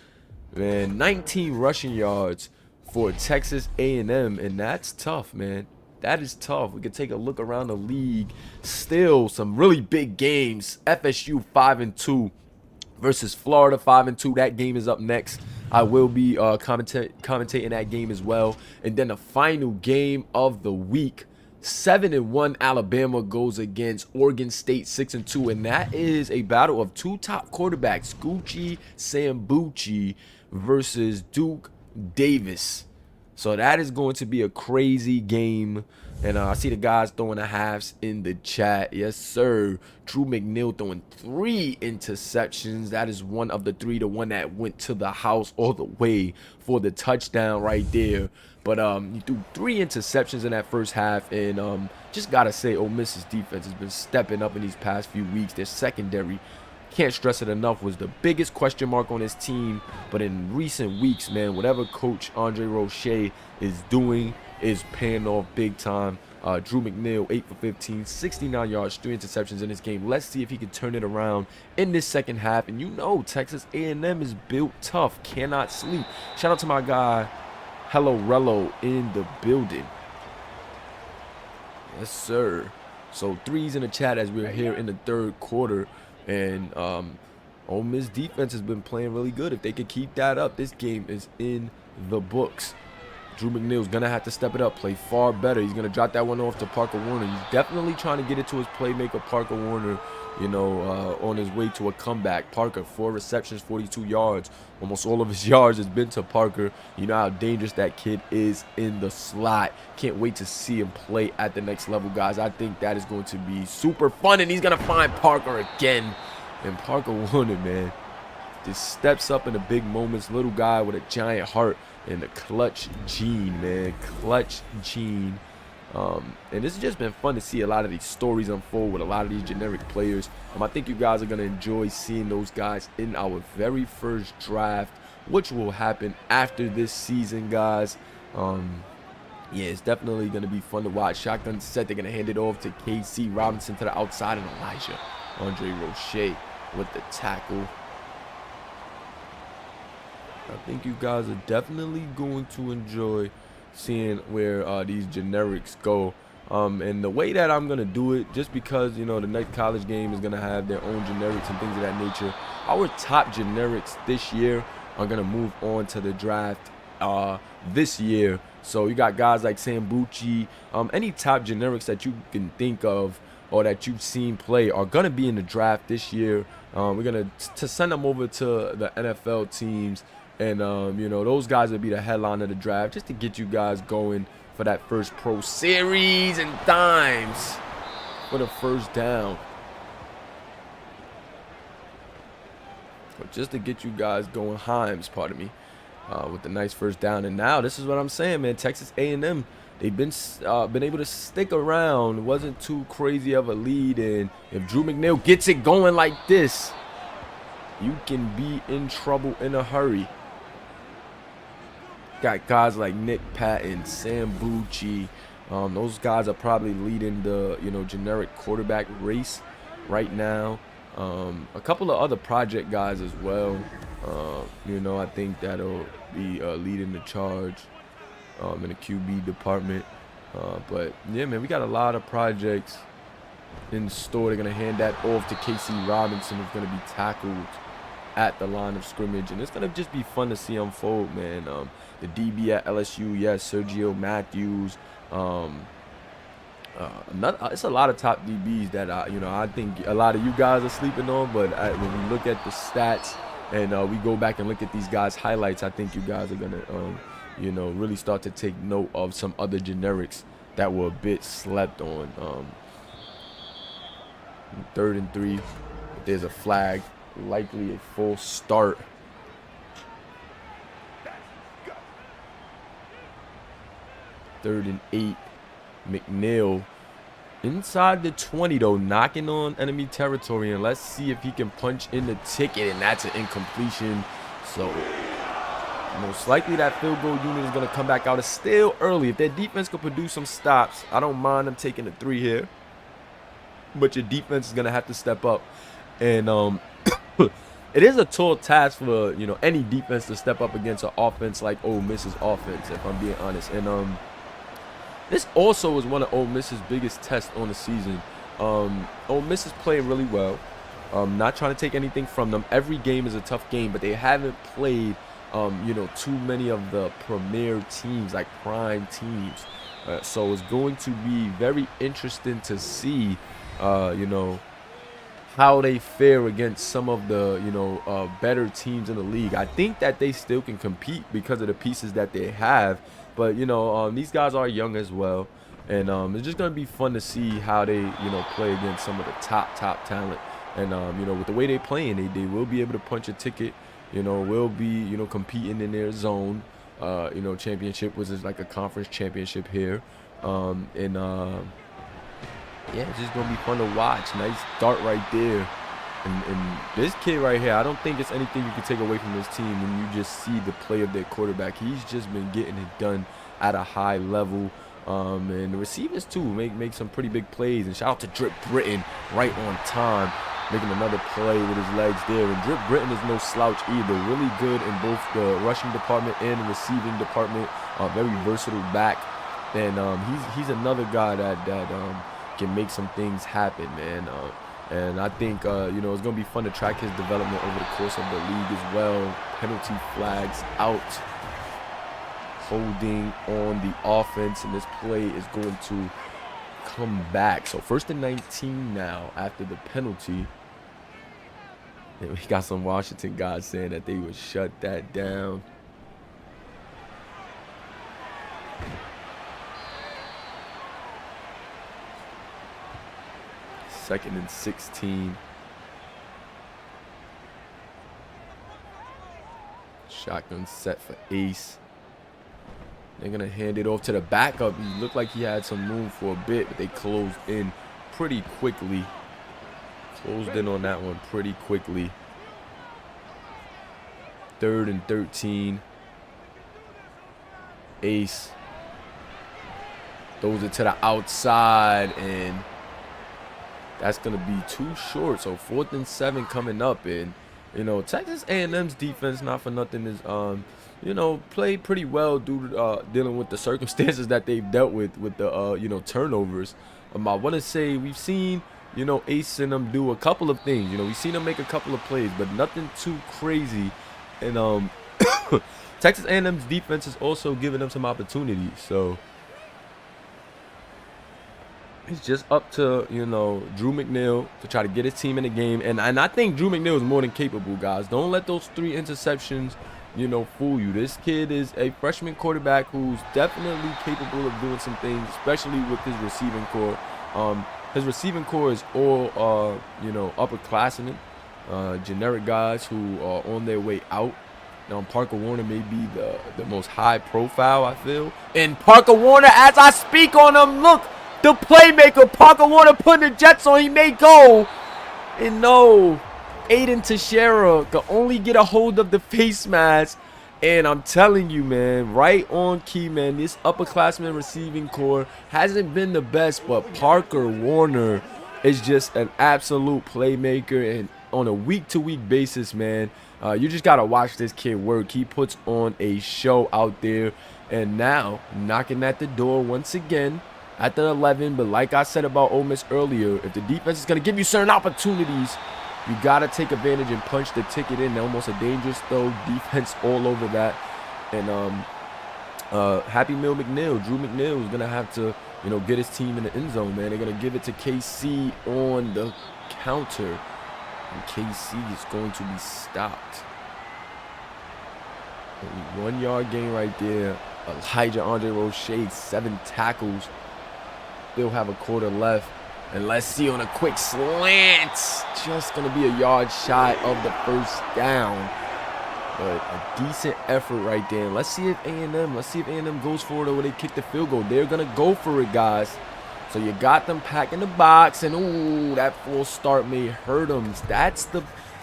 A: man. 19 rushing yards for Texas A&M, and that's tough, man. That is tough. We could take a look around the league. Still some really big games. FSU 5-2 versus Florida 5-2. That game is up next. I will be commentating that game as well. And then the final game of the week, 7-1 Alabama goes against Oregon State 6-2, and that is a battle of 2 top quarterbacks, Gucci Sambucci versus Duke Davis. So that is going to be a crazy game. And I see the guys throwing the halves in the chat. Yes, sir. Drew McNeil throwing 3 interceptions. That is one of the 3, the one that went to the house all the way for the touchdown right there. But he threw 3 interceptions in that first half. And just got to say, Ole Miss's defense has been stepping up in these past few weeks. Their secondary can't stress it enough, was the biggest question mark on his team. But in recent weeks, man, whatever Coach Andre Roche is doing is paying off big time. Drew McNeil, 8 for 15, 69 yards, 3 interceptions in this game. Let's see if he can turn it around in this second half. And you know, Texas A&M is built tough, cannot sleep. Shout out to my guy, Hello Rello, in the building. Yes, sir. So 3s in the chat as we're here in the third quarter. And Ole Miss defense has been playing really good. If they could keep that up, this game is in the books. Drew McNeil's going to have to step it up, play far better. He's going to drop that one off to Parker Warner. He's definitely trying to get it to his playmaker, Parker Warner, you know, on his way to a comeback. Parker, 4 receptions, 42 yards. Almost all of his yards has been to Parker. You know how dangerous that kid is in the slot. Can't wait to see him play at the next level, guys. I think that is going to be super fun, and he's going to find Parker again. And Parker Warner, man, just steps up in the big moments. Little guy with a giant heart. And the clutch gene, man. Clutch gene. And this has just been fun to see a lot of these stories unfold with a lot of these generic players. I think you guys are going to enjoy seeing those guys in our very first draft, which will happen after this season, guys. Yeah, it's definitely going to be fun to watch. Shotgun set. They're going to hand it off to KC Robinson to the outside, and Elijah Andre Roche with the tackle. I think you guys are definitely going to enjoy seeing where these generics go. And the way that I'm going to do it, just because, you know, the next college game is going to have their own generics and things of that nature. Our top generics this year are going to move on to the draft this year. So you got guys like Sambucci, any top generics that you can think of or that you've seen play are going to be in the draft this year. We're going to send them over to the NFL teams. And, you know, those guys will be the headline of the draft just to get you guys going for that first pro series and dimes for the first down. But just to get you guys going, Himes, pardon me, with the nice first down. And now this is what I'm saying, man. Texas A&M, they've been able to stick around. It wasn't too crazy of a lead. And if Drew McNeil gets it going like this, you can be in trouble in a hurry. Got guys like Nick Patton, Sam Bucci. Those guys are probably leading the, you know, generic quarterback race right now. A couple of other project guys as well. You know, I think that'll be leading the charge in the QB department. But yeah, man, we got a lot of projects in store. They're gonna hand that off to KC Robinson, who's gonna be tackled at the line of scrimmage, and it's gonna just be fun to see unfold, man. The DB at LSU, yes, Sergio Matthews. It's a lot of top DBs that you know, I think a lot of you guys are sleeping on. But when we look at the stats and we go back and look at these guys' highlights, I think you guys are gonna, you know, really start to take note of some other generics that were a bit slept on. 3rd and 3. If there's a flag, likely a full start. Third and 8. McNeil inside the 20 though, knocking on enemy territory, and let's see if he can punch in the ticket, and that's an incompletion. So most likely that field goal unit is going to come back out. It's still early. If their defense could produce some stops, I don't mind them taking the 3 here, but your defense is going to have to step up. And it is a tall task for, you know, any defense to step up against an offense like Ole Miss's offense, if I'm being honest. And this also is one of Ole Miss's biggest tests on the season. Ole Miss is playing really well. Not trying to take anything from them. Every game is a tough game, but they haven't played, you know, too many of the premier teams, like prime teams. So it's going to be very interesting to see, you know, how they fare against some of the, you know, better teams in the league. I think that they still can compete because of the pieces that they have. But, you know, these guys are young as well. And it's just going to be fun to see how they, you know, play against some of the top talent. And, you know, with the way they're playing, they will be able to punch a ticket, you know, will be, you know, competing in their zone, you know, championship, which is like a conference championship here. Yeah, it's just going to be fun to watch. Nice start right there And this kid right here, I don't think it's anything you can take away from this team when you just see the play of their quarterback. He's just been getting it done at a high level. And the receivers, too, make some pretty big plays. And shout out to Drip Britton right on time, making another play with his legs there. And Drip Britton is no slouch either. Really good in both the rushing department and the receiving department. Very versatile back. And he's another guy that can make some things happen, man. And I think, you know, it's going to be fun to track his development over the course of the league as well. Penalty flags out. Holding on the offense, and this play is going to come back. So 1st and 19 now after the penalty. And we got some Washington guys saying that they would shut that down. Second and 16. Shotgun set for Ace. They're going to hand it off to the backup. He looked like he had some room for a bit, but they closed in pretty quickly. Closed in on that one pretty quickly. 3rd and 13. Ace throws it to the outside, and that's going to be too short. So 4th and 7 coming up. And, you know, Texas A&M's defense, not for nothing, is you know, played pretty well due to dealing with the circumstances that they've dealt with the you know, turnovers. I want to say we've seen, you know, Ace and them do a couple of things. You know, we've seen them make a couple of plays, but nothing too crazy. And Texas A&M's defense is also giving them some opportunities. So it's just up to, you know, Drew McNeil to try to get his team in the game. And I think Drew McNeil is more than capable, guys. Don't let those 3 interceptions, you know, fool you. This kid is a freshman quarterback who's definitely capable of doing some things, especially with his receiving core. His receiving core is all, you know, upperclassmen, generic guys who are on their way out. Now, Parker Warner may be the most high profile, I feel. And Parker Warner, as I speak on him, look, the playmaker, Parker Warner putting the Jets on. He may go. And no, Aiden Teixeira can only get a hold of the face mask. And I'm telling you, man, right on key, man. This upperclassman receiving core hasn't been the best, but Parker Warner is just an absolute playmaker. And on a week-to-week basis, man, you just got to watch this kid work. He puts on a show out there. And now, knocking at the door once again at the 11. But like I said about Ole Miss earlier, if the defense is going to give you certain opportunities, you got to take advantage and punch the ticket in. Almost a dangerous throw. Defense all over that. And Happy Meal McNeil, Drew McNeil, is going to have to, you know, get his team in the end zone, man. They're going to give it to KC on the counter. And KC is going to be stopped. Only 1 yard gain right there. Elijah Andre Roche, 7 tackles. Still have a quarter left. And let's see on a quick slant. Just going to be a yard shy of the first down. But a decent effort right there. Let's see if A&M goes for it or they kick the field goal. They're going to go for it, guys. So you got them packing the box. And, ooh, that false start may hurt them.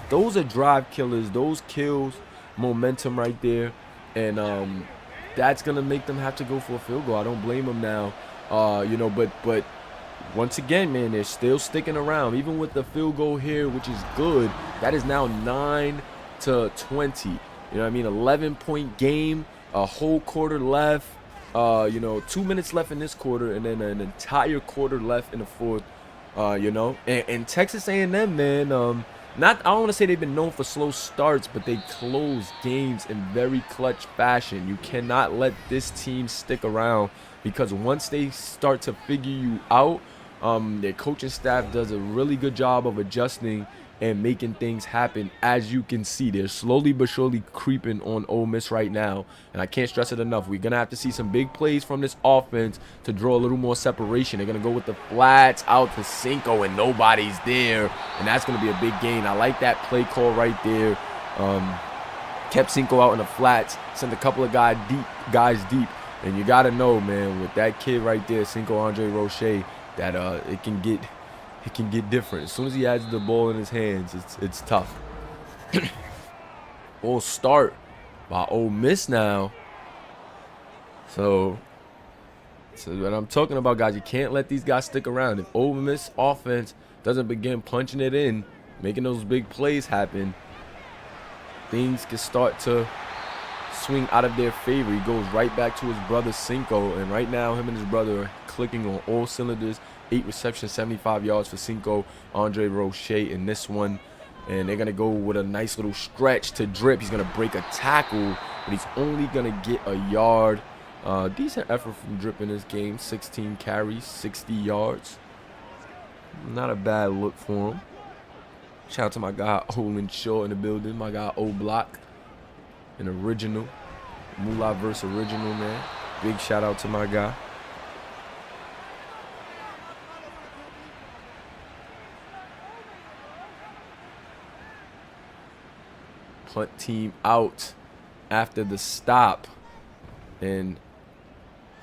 A: Those are drive killers. Those kills momentum right there. And that's going to make them have to go for a field goal. I don't blame them now. You know, but once again, man, they're still sticking around. Even with the field goal here, which is good, that is now 9-20. You know what I mean? 11-point game, a whole quarter left. You know, 2 minutes left in this quarter, and then an entire quarter left in the fourth. You know, and Texas A&M, man, I don't want to say they've been known for slow starts, but they close games in very clutch fashion. You cannot let this team stick around, because once they start to figure you out, their coaching staff does a really good job of adjusting and making things happen. As you can see, they're slowly but surely creeping on Ole Miss right now, and I can't stress it enough. We're gonna have to see some big plays from this offense to draw a little more separation. They're gonna go with the flats out to Cinco, and nobody's there, and that's gonna be a big gain. I like that play call right there. Kept Cinco out in the flats, sent a couple of guys deep, and you gotta know, man, with that kid right there, Cinco Andre Roche, that it can get it can get different. As soon as he has the ball in his hands, it's tough. Full start by Ole Miss now. So what I'm talking about, guys, you can't let these guys stick around. If Ole Miss offense doesn't begin punching it in, making those big plays happen, things can start to swing out of their favor. He goes right back to his brother Cinco, and right now him and his brother are clicking on all cylinders. 8 receptions, 75 yards for Cinco, Andre Roche in this one. And they're going to go with a nice little stretch to Drip. He's going to break a tackle, but he's only going to get a yard. Decent effort from Drip in this game. 16 carries, 60 yards. Not a bad look for him. Shout out to my guy Olin Shaw in the building. My guy O-Block, an original. Moolah verse original, man. Big shout out to my guy. Punt team out after the stop. And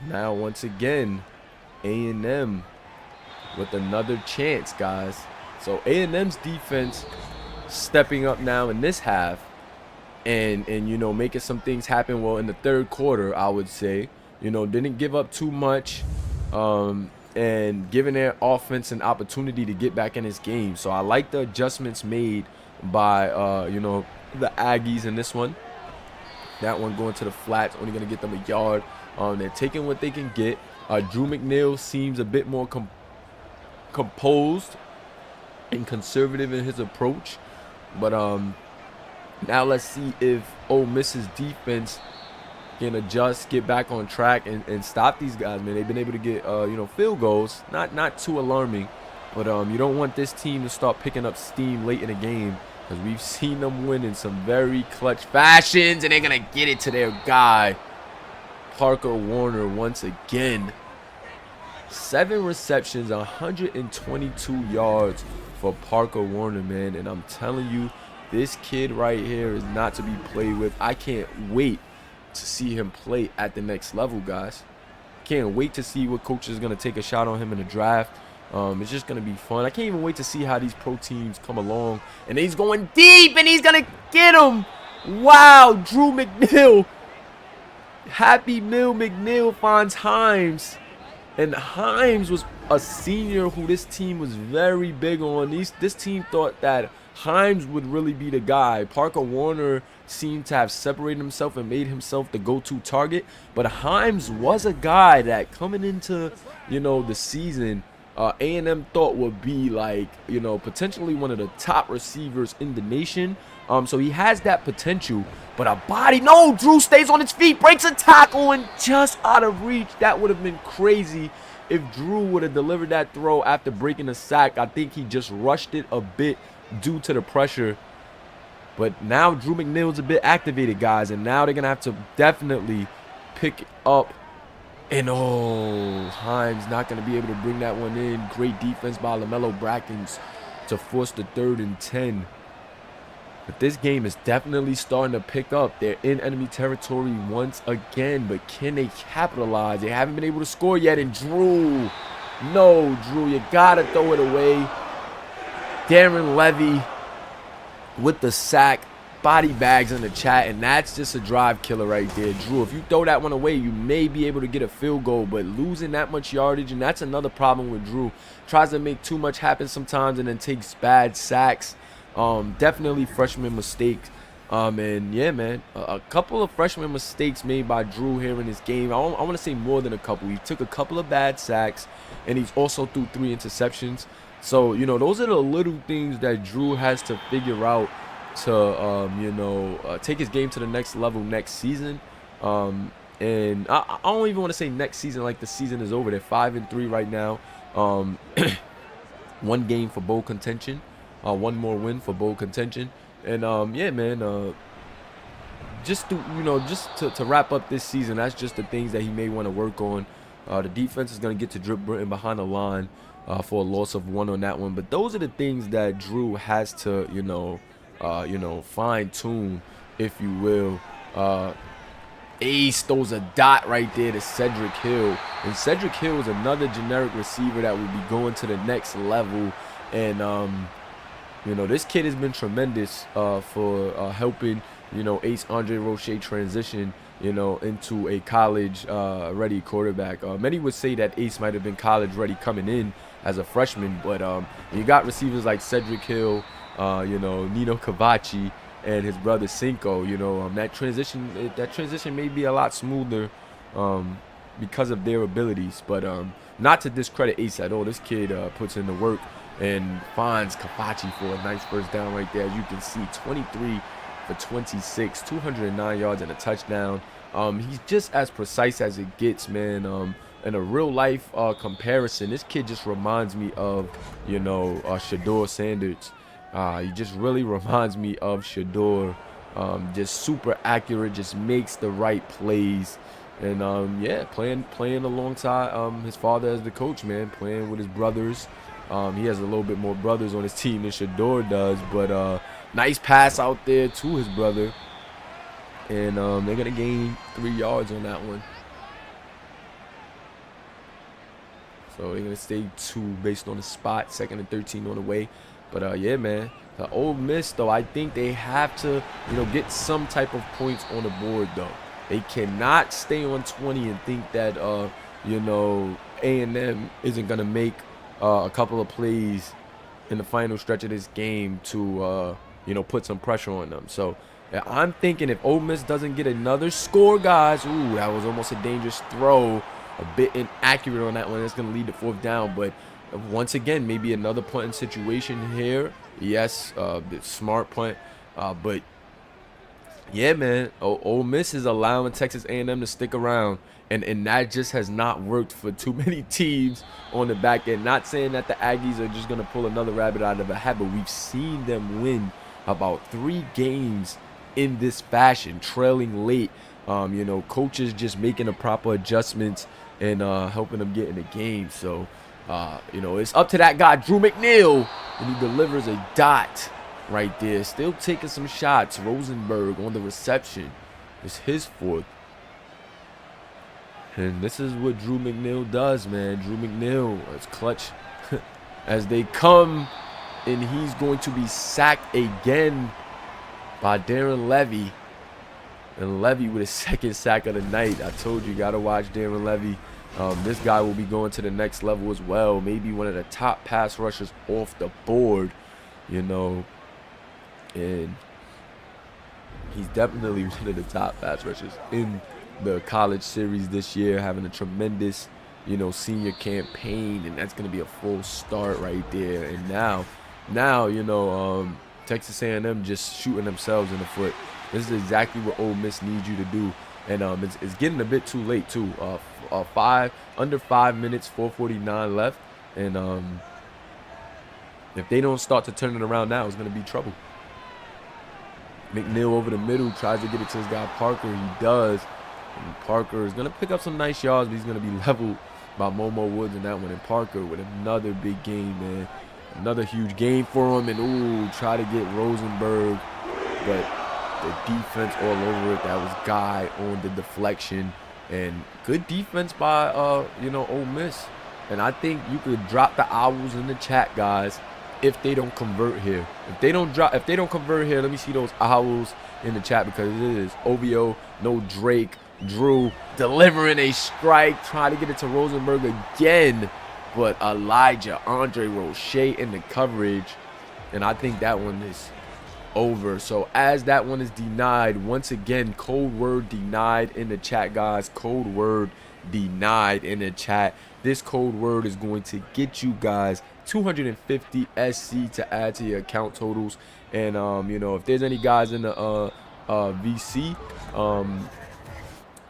A: now once again, A&M with another chance, guys. So A&M's defense stepping up now in this half and you know, making some things happen. Well, in the third quarter, I would say, you know, didn't give up too much and giving their offense an opportunity to get back in this game. So I like the adjustments made by you know, the Aggies in this one. That one going to the flats, only going to get them a yard. They're taking what they can get. Drew McNeil seems a bit more composed and conservative in his approach. But now let's see if Ole Miss's defense can adjust, get back on track, and stop these guys, man. They've been able to get you know, field goals. Not too alarming, but you don't want this team to start picking up steam late in the game, because we've seen them win in some very clutch fashions, and they're going to get it to their guy, Parker Warner, once again. 7 receptions, 122 yards for Parker Warner, man. And I'm telling you, this kid right here is not to be played with. I can't wait to see him play at the next level, guys. Can't wait to see what coach is going to take a shot on him in the draft. It's just going to be fun. I can't even wait to see how these pro teams come along. And he's going deep, and he's going to get him. Wow, Drew McNeil. Happy Meal McNeil finds Himes. And Himes was a senior who this team was very big on. This team thought that Himes would really be the guy. Parker Warner seemed to have separated himself and made himself the go-to target. But Himes was a guy that coming into, you know, the season, A&M thought would be like, you know, potentially one of the top receivers in the nation. So he has that potential, but a body, no, Drew stays on his feet, breaks a tackle, and just out of reach. That would have been crazy if Drew would have delivered that throw after breaking a sack. I think he just rushed it a bit due to the pressure. But now Drew McNeil's a bit activated, guys, and now they're going to have to definitely pick up. And oh, Himes not going to be able to bring that one in. Great defense by LaMelo Brackens to force the 3rd and 10. But this game is definitely starting to pick up. They're in enemy territory once again, but can they capitalize? They haven't been able to score yet. And Drew, no, Drew, you got to throw it away. Darren Levy with the sack. Body bags in the chat, and that's just a drive killer right there. Drew, if you throw that one away, you may be able to get a field goal, but losing that much yardage, and that's another problem with Drew. Tries to make too much happen sometimes and then takes bad sacks. Definitely freshman mistakes. And yeah, man, a couple of freshman mistakes made by Drew here in this game. I want to say more than a couple. He took a couple of bad sacks, and he's also threw 3 interceptions. So, you know, those are the little things that Drew has to figure out to, you know, take his game to the next level next season. And I don't even want to say next season, like the season is over. They're 5-3 right now. 1 game for bowl contention. 1 more win for bowl contention. And yeah, man, just to, you know, just to wrap up this season, that's just the things that he may want to work on. The defense is going to get to Drip Britton behind the line for a loss of 1 on that one. But those are the things that Drew has to, you know, fine tune, if you will. Ace throws a dot right there to Cedric Hill. And Cedric Hill is another generic receiver that will be going to the next level. And this kid has been tremendous for helping, Ace Andre Roche transition, into a college ready quarterback. Many would say that Ace might have been college ready coming in as a freshman, but you got receivers like Cedric Hill, Nino Cavacci, and his brother Cinco. That transition may be a lot smoother because of their abilities. But not to discredit Ace at all. This kid puts in the work and finds Cavacci for a nice first down right there. As you can see, 23 for 26, 209 yards and a touchdown. He's just as precise as it gets, man. In a real life comparison, this kid just reminds me of, Shador Sanders. He just really reminds me of Shador. Just super accurate, just makes the right plays. And playing alongside his father as the coach, man, playing with his brothers. He has a little bit more brothers on his team than Shador does, but nice pass out there to his brother. And they're going to gain 3 yards on that one. So they're going to stay 2 based on the spot, 2nd and 13 on the way. But, yeah, man, the Ole Miss, though, I think they have to, get some type of points on the board, though. They cannot stay on 20 and think that, A&M isn't going to make a couple of plays in the final stretch of this game to, put some pressure on them. So I'm thinking if Ole Miss doesn't get another score, guys, ooh, that was almost a dangerous throw, a bit inaccurate on that one. That's going to lead to 4th down. But once again, maybe another punting situation here. Yes, smart punt. But yeah, man, Ole Miss is allowing Texas A&M to stick around, and that just has not worked for too many teams on the back end. Not saying that the Aggies are just going to pull another rabbit out of a hat, but we've seen them win about 3 games in this fashion, trailing late. Coaches just making the proper adjustments and helping them get in the game. So, it's up to that guy, Drew McNeil, and he delivers a dot right there. Still taking some shots. Rosenberg on the reception. It's his 4th. And this is what Drew McNeil does, man. Drew McNeil is clutch as they come, and he's going to be sacked again by Darren Levy. And Levy with his 2nd sack of the night. I told you, got to watch Darren Levy. This guy will be going to the next level as well. Maybe one of the top pass rushers off the board, and he's definitely one of the top pass rushers in the college series this year, having a tremendous, senior campaign, and that's going to be a full start right there. And now, Texas A&M just shooting themselves in the foot. This is exactly what Ole Miss needs you to do. And it's getting a bit too late, too. Under 5 minutes, 4:49 left. And if they don't start to turn it around now, it's going to be trouble. McNeil over the middle, tries to get it to his guy Parker. He does. And Parker is going to pick up some nice yards, but he's going to be leveled by Momo Woods in that one. And Parker with another big game, man. Another huge game for him. And, ooh, try to get Rosenberg. But the defense all over it. That was Guy on the deflection. And good defense by, Ole Miss. And I think you could drop the owls in the chat, guys, if they don't convert here. If they don't convert here, let me see those owls in the chat, because it is OVO, no Drake, Drew delivering a strike, trying to get it to Rosenberg again. But Elijah, Andre Roche in the coverage. And I think that one is over. So as that one is denied, once again, code word denied in the chat, guys. Code word denied in the chat. This code word is going to get you guys 250 SC to add to your account totals. And if there's any guys in the VC,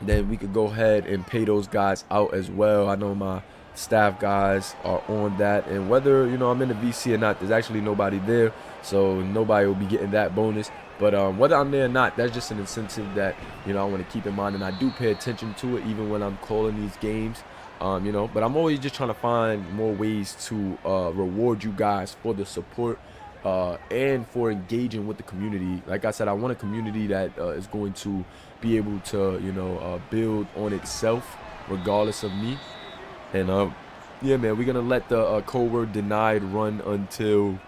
A: then we could go ahead and pay those guys out as well. I know my staff guys are on that, and whether I'm in the VC or not, there's actually nobody there, so nobody will be getting that bonus. But whether I'm there or not, that's just an incentive that I want to keep in mind, and I do pay attention to it even when I'm calling these games. But I'm always just trying to find more ways to reward you guys for the support and for engaging with the community. Like I said, I want a community that is going to be able to build on itself regardless of me. And yeah, man, we're going to let the code word denied run until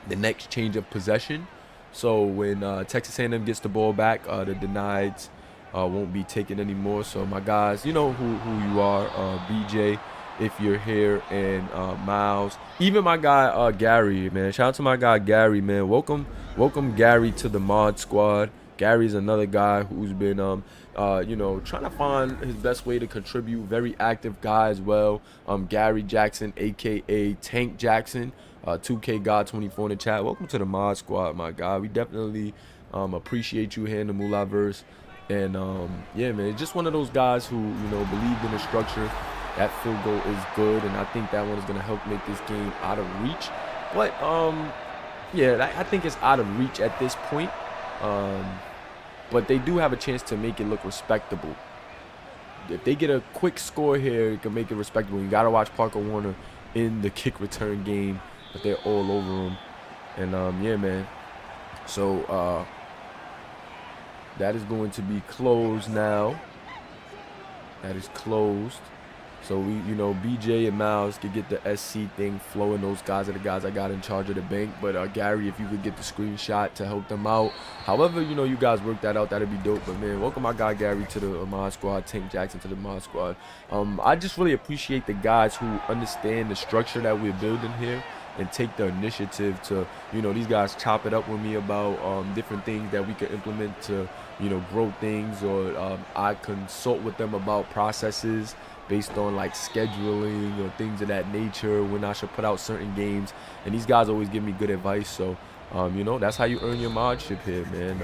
A: the next change of possession. So when Texas A&M gets the ball back, the denieds won't be taken anymore. So my guys, you know who you are, BJ, if you're here, and Miles, even my guy Gary, man. Shout out to my guy Gary, man. Welcome Gary to the mod squad. Gary's another guy who's been you know, trying to find his best way to contribute. Very active guy as well. Gary Jackson, aka Tank Jackson, 2K God 24 in the chat. Welcome to the mod squad, my guy. We definitely appreciate you here in the Moolahverse. And yeah, man, it's just one of those guys who, you know, believed in the structure. That field goal is good, and I think that one is going to help make this game out of reach. But yeah, I think it's out of reach at this point. But they do have a chance to make it look respectable. If they get a quick score here, it can make it respectable. You got to watch Parker Warner in the kick return game, but they're all over him. And yeah, man. So that is going to be closed now. That is closed. So we, you know, BJ and Miles could get the SC thing flowing. Those guys are the guys I got in charge of the bank. But Gary, if you could get the screenshot to help them out. However, you know, you guys work that out, that'd be dope. But man, welcome my guy Gary to the mod squad, Tank Jackson to the mod squad. I just really appreciate the guys who understand the structure that we're building here and take the initiative to, you know, these guys chop it up with me about different things that we could implement to, you know, grow things, or I consult with them about processes based on like scheduling or things of that nature, when I should put out certain games. And these guys always give me good advice. So you know, that's how you earn your modship here, man.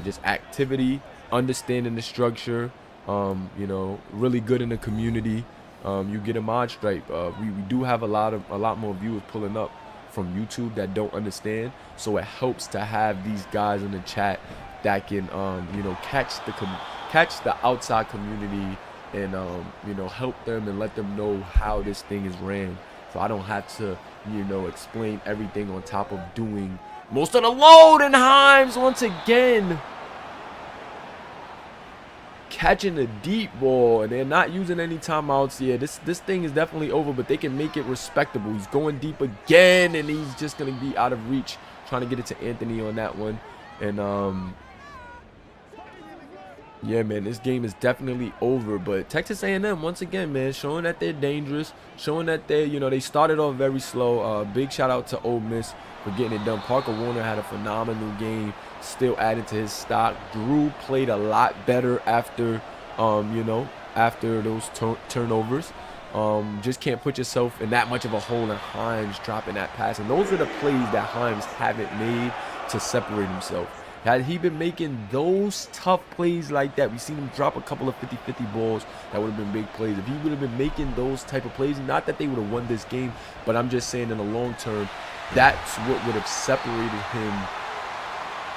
A: Just activity, understanding the structure, you know, really good in the community. You get a mod stripe. We do have a lot more viewers pulling up from YouTube that don't understand, so it helps to have these guys in the chat that can you know, catch the outside community and you know, help them and let them know how this thing is ran, so I don't have to, you know, explain everything on top of doing most of the loading. Himes once again catching the deep ball, and they're not using any timeouts. Yeah, this thing is definitely over, but they can make it respectable. He's going deep again, and he's just gonna be out of reach, trying to get it to Anthony on that one. And yeah, man, this game is definitely over. But Texas A&M, once again, man, showing that they're dangerous, showing that they, you know, they started off very slow. Big shout out to Ole Miss for getting it done. Parker Warner had a phenomenal game, still adding to his stock. Drew played a lot better after, you know, after those turnovers. Just can't put yourself in that much of a hole, and Himes dropping that pass. And those are the plays that Himes haven't made to separate himself. Had he been making those tough plays like that, we've seen him drop a couple of 50-50 balls that would have been big plays. If he would have been making those type of plays, not that they would have won this game, but I'm just saying in the long term, that's what would have separated him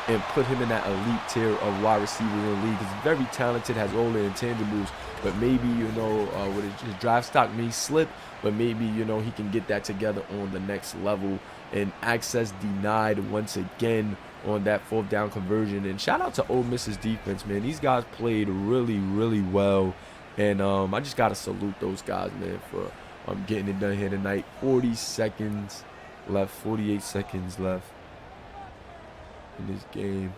A: and put him in that elite tier of wide receivers in the league. He's very talented, has all the intangibles, but maybe, you know, with his draft stock may slip, but maybe, you know, he can get that together on the next level. And access denied once again on that 4th down conversion. And shout out to Ole Miss's defense, man. These guys played really, really well. And I just got to salute those guys, man, for getting it done here tonight. 40 seconds left, 48 seconds left in this game.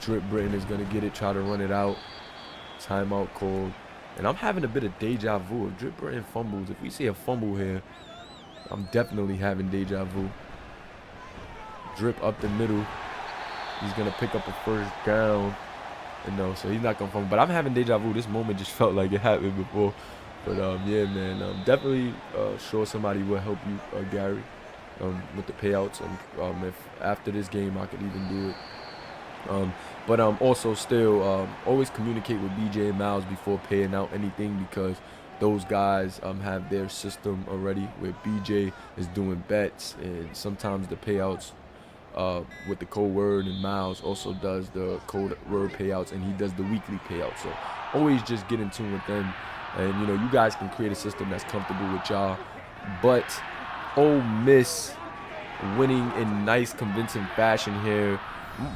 A: Drip Britton is going to get it, try to run it out. Timeout called. And I'm having a bit of deja vu. If Drip Britton fumbles, if we see a fumble here, I'm definitely having deja vu. Drip up the middle. He's going to pick up a 1st down. And no, so he's not going to fumble. But I'm having deja vu. This moment just felt like it happened before. But yeah, man, definitely sure somebody will help you, Gary, with the payouts. If after this game I could even do it. But also still always communicate with BJ and Miles before paying out anything, because those guys have their system already where BJ is doing bets, and sometimes the payouts with the code word, and Miles also does the code word payouts, and he does the weekly payouts. So always just get in tune with them, and you know, you guys can create a system that's comfortable with y'all. But Ole Miss winning in nice convincing fashion here.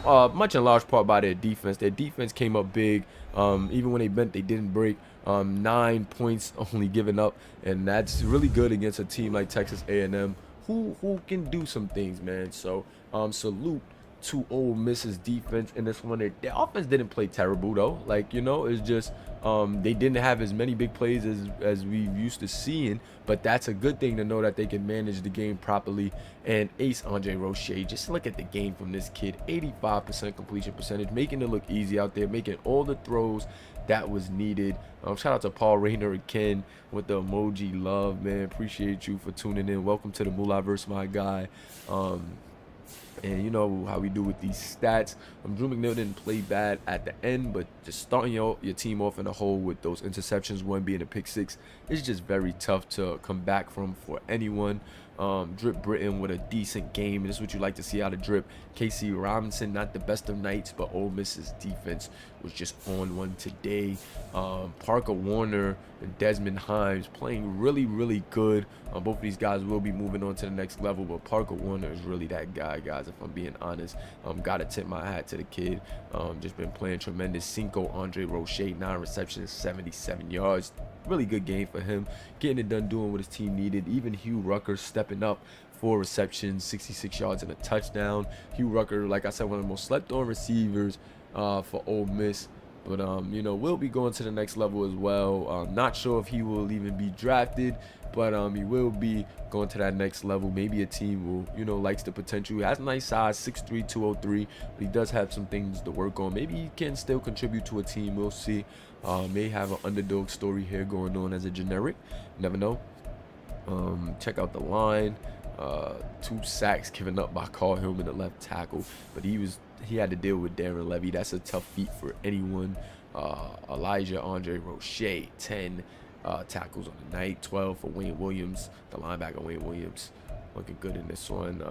A: much in large part by their defense. Their defense came up big. Even when they bent, they didn't break. 9 points only given up, and that's really good against a team like Texas A&M, who can do some things, man. So salute to Ole Miss's defense in this one. Their offense didn't play terrible though. Like, it's just they didn't have as many big plays as we used to seeing, but that's a good thing to know that they can manage the game properly. And ace Andre Roche, just look at the game from this kid. 85% completion percentage, making it look easy out there, making all the throws that was needed. Shout out to Paul Rayner again with the emoji love, man. Appreciate you for tuning in. Welcome to the Moolahverse, my guy. And you know how we do with these stats. Drew McNeil didn't play bad at the end, but just starting your team off in a hole with those interceptions, one being a pick six, is just very tough to come back from for anyone. Drip Britton with a decent game. This is what you like to see out of Drip. Casey Robinson, not the best of nights, but Ole Miss's defense was just on one today. Parker Warner and Desmond Himes playing really, really good. Both of these guys will be moving on to the next level, but Parker Warner is really that guy, guys, if I'm being honest. Gotta tip my hat to the kid. Just been playing tremendous. Cinco Andre Roche, 9 receptions, 77 yards. Really good game for him, getting it done, doing what his team needed. Even Hugh Rucker stepping up, 4 receptions, 66 yards and a touchdown. Hugh Rucker, like I said, one of the most slept on receivers for Ole Miss. But will be going to the next level as well. Not sure if he will even be drafted, but he will be going to that next level. Maybe a team will, likes the potential. He has a nice size, 6'3", 203, but he does have some things to work on. Maybe he can still contribute to a team. We'll see. May have an underdog story here going on as a generic. Never know. Check out the line. 2 sacks given up by Carl Hillman, the left tackle, but he had to deal with Darren Levy. That's a tough feat for anyone. Elijah Andre Roche, 10 tackles on the night, 12 for Wayne Williams, the linebacker Wayne Williams, looking good in this one.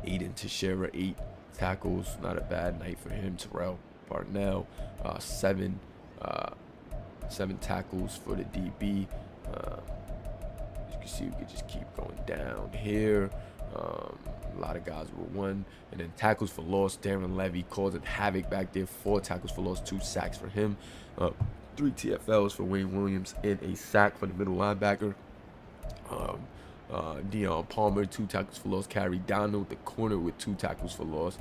A: Aiden Teixeira, 8 tackles, not a bad night for him. Terrell Parnell, 7 tackles for the DB. You see, we could just keep going down here. A lot of guys were 1, and then tackles for loss. Darren Levy causing havoc back there. 4 tackles for loss, 2 sacks for him. 3 TFLs for Wayne Williams, and a sack for the middle linebacker. Deion Palmer, 2 tackles for loss. Carrie Donald, the corner, with 2 tackles for loss.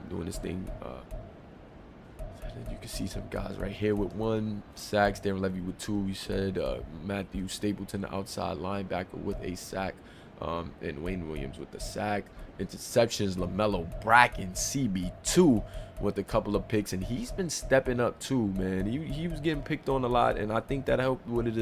A: Doing this thing. You can see some guys right here with 1 sack. Darren Levy with 2. We said Matthew Stapleton, the outside linebacker, with a sack. And Wayne Williams with the sack. Interceptions, LaMelo Bracken, CB2 with a couple of picks, and he's been stepping up too, man. He was getting picked on a lot, and I think that helped with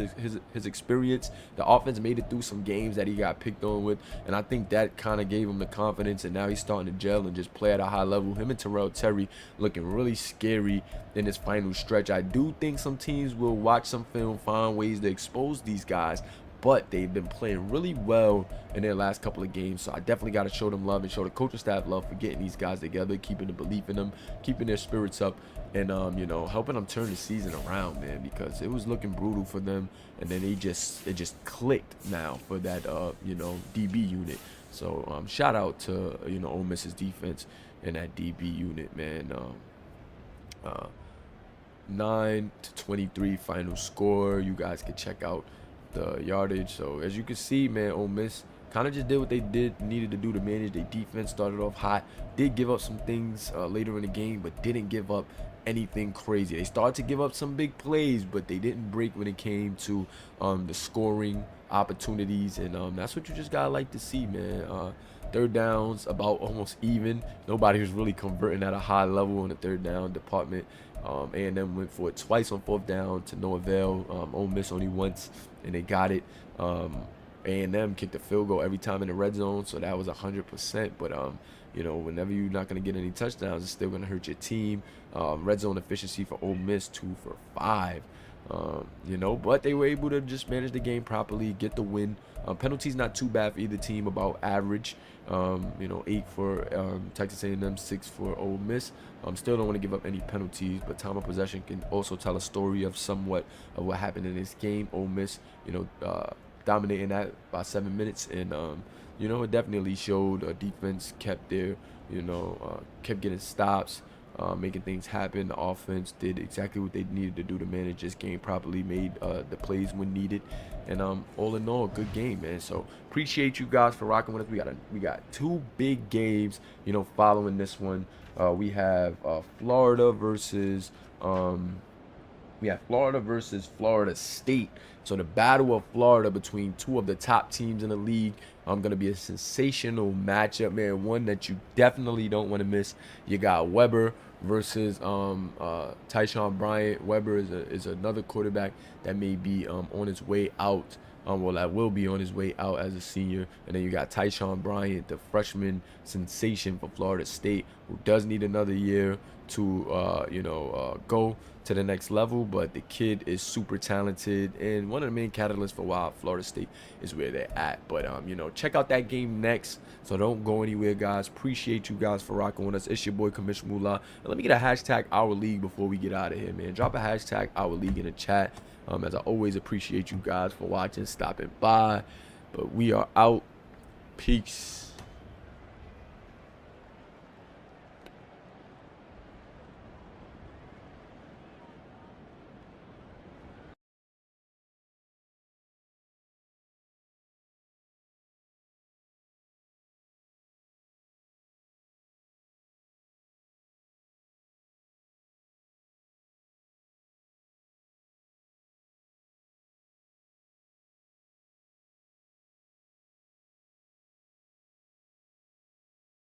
A: his experience. The offense made it through some games that he got picked on with, and I think that kind of gave him the confidence, and now he's starting to gel and just play at a high level. Him and Terrell Terry looking really scary in this final stretch. I do think some teams will watch some film, find ways to expose these guys, but they've been playing really well in their last couple of games. So I definitely got to show them love and show the coaching staff love for getting these guys together, keeping the belief in them, keeping their spirits up, and helping them turn the season around, man, because it was looking brutal for them, and then it just clicked now for that DB unit. So shout out to Ole Miss's defense and that DB unit, man. 9-23 final score. You guys can check out the yardage. So as you can see, man, Ole Miss kind of just did what they needed to do to manage their defense. Started off hot, did give up some things later in the game, but didn't give up anything crazy. They started to give up some big plays, but they didn't break when it came to the scoring opportunities, and that's what you just gotta like to see, man. Third downs about almost even. Nobody was really converting at a high level in the third down department. A&M went for it twice on 4th down to no avail. Ole Miss only once, and they got it. A&M kicked a field goal every time in the red zone, so that was 100%. But whenever you're not going to get any touchdowns, it's still going to hurt your team. Red zone efficiency for Ole Miss, 2 for 5. But they were able to just manage the game properly, get the win. Penalties not too bad for either team, about average. 8 for Texas A&M, 6 for Ole Miss. Still don't want to give up any penalties, but time of possession can also tell a story of somewhat of what happened in this game. Ole Miss, dominating that by 7 minutes, and it definitely showed. Defense kept their kept getting stops, making things happen. The offense did exactly what they needed to do to manage this game properly, made the plays when needed, and all in all, good game, man. So appreciate you guys for rocking with us. We got 2 big games, following this one. We have Florida versus Florida State. So the battle of Florida between 2 of the top teams in the league. Going to be a sensational matchup, man. One that you definitely don't want to miss. You got Weber versus Tyshawn Bryant. Weber is another quarterback that may be on his way out. That will be on his way out as a senior. And then you got Tyshawn Bryant, the freshman sensation for Florida State, who does need another year to go to the next level, but the kid is super talented and one of the main catalysts for why Florida State is where they're at. But check out that game next, so don't go anywhere, guys. Appreciate you guys for rocking with us. It's your boy Commissioner Moolah, and let me get a hashtag Our League before we get out of here, man. Drop a hashtag Our League in the chat. As I always appreciate you guys for watching, stopping by. But we are out. Peace.